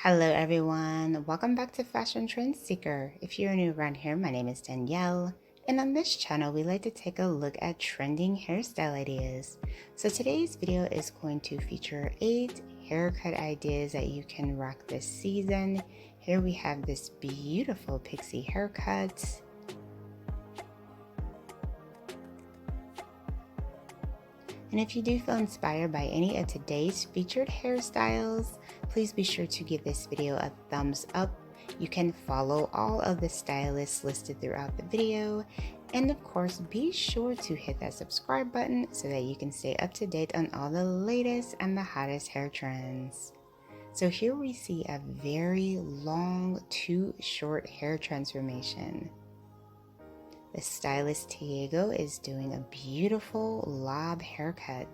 Hello everyone, welcome back to Fashion Trend Seeker. If you're new around here, my name is Danielle, and on this channel we like to take a look at trending hairstyle ideas. So today's video is going to feature 8 haircut ideas that you can rock this season. Here we have this beautiful pixie haircut. And if you do feel inspired by any of today's featured hairstyles, please be sure to give this video a thumbs up. You can follow all of the stylists listed throughout the video. And of course, be sure to hit that subscribe button so that you can stay up to date on all the latest and the hottest hair trends. So here we see a very long, too short hair transformation. The stylist Diego is doing a beautiful lob haircut.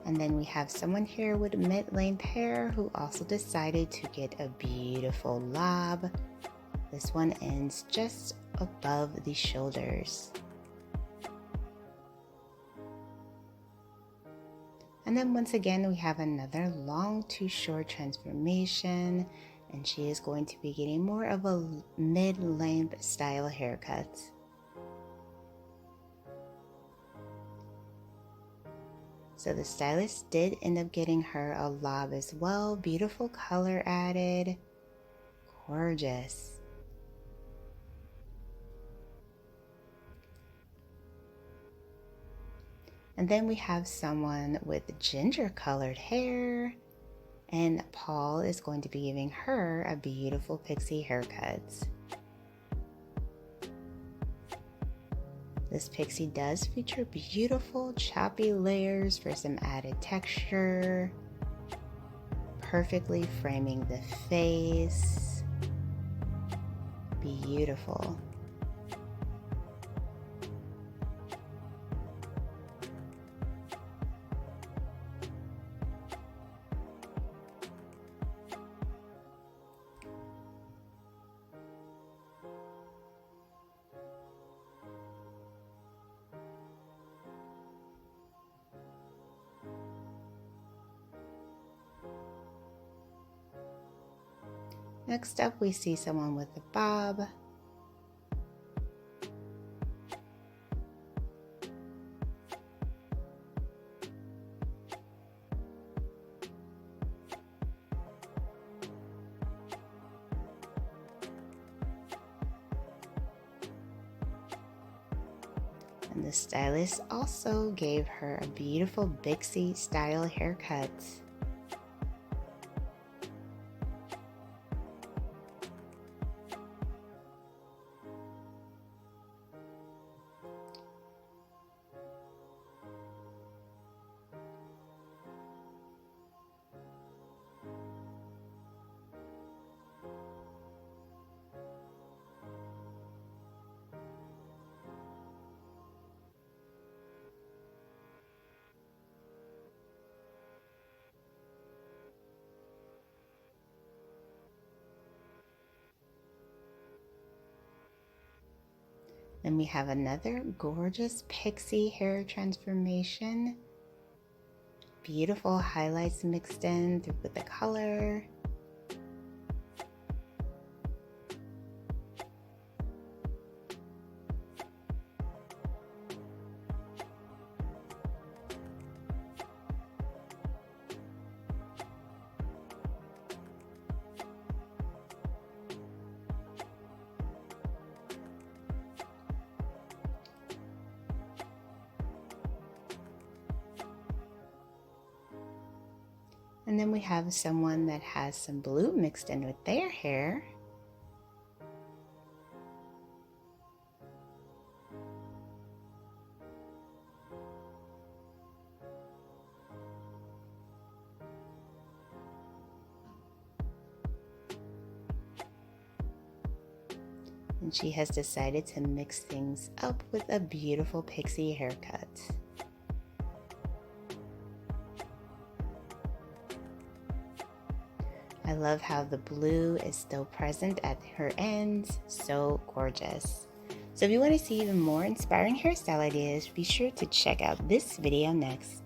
And then we have someone here with mid-length hair who also decided to get a beautiful lob. This one ends just above the shoulders. And then once again, we have another long to short transformation, and she is going to be getting more of a mid-length style haircut. So the stylist did end up getting her a lob as well. Beautiful color added. Gorgeous. And then we have someone with ginger colored hair, and Paul is going to be giving her a beautiful pixie haircut. This pixie does feature beautiful choppy layers for some added texture, perfectly framing the face. Beautiful. Next up, we see someone with a bob. And the stylist also gave her a beautiful Bixie style haircut. Then we have another gorgeous pixie hair transformation. Beautiful highlights mixed in with the color. And then we have someone that has some blue mixed in with their hair. And she has decided to mix things up with a beautiful pixie haircut. I love how the blue is still present at her ends. So gorgeous. So if you want to see even more inspiring hairstyle ideas, be sure to check out this video next.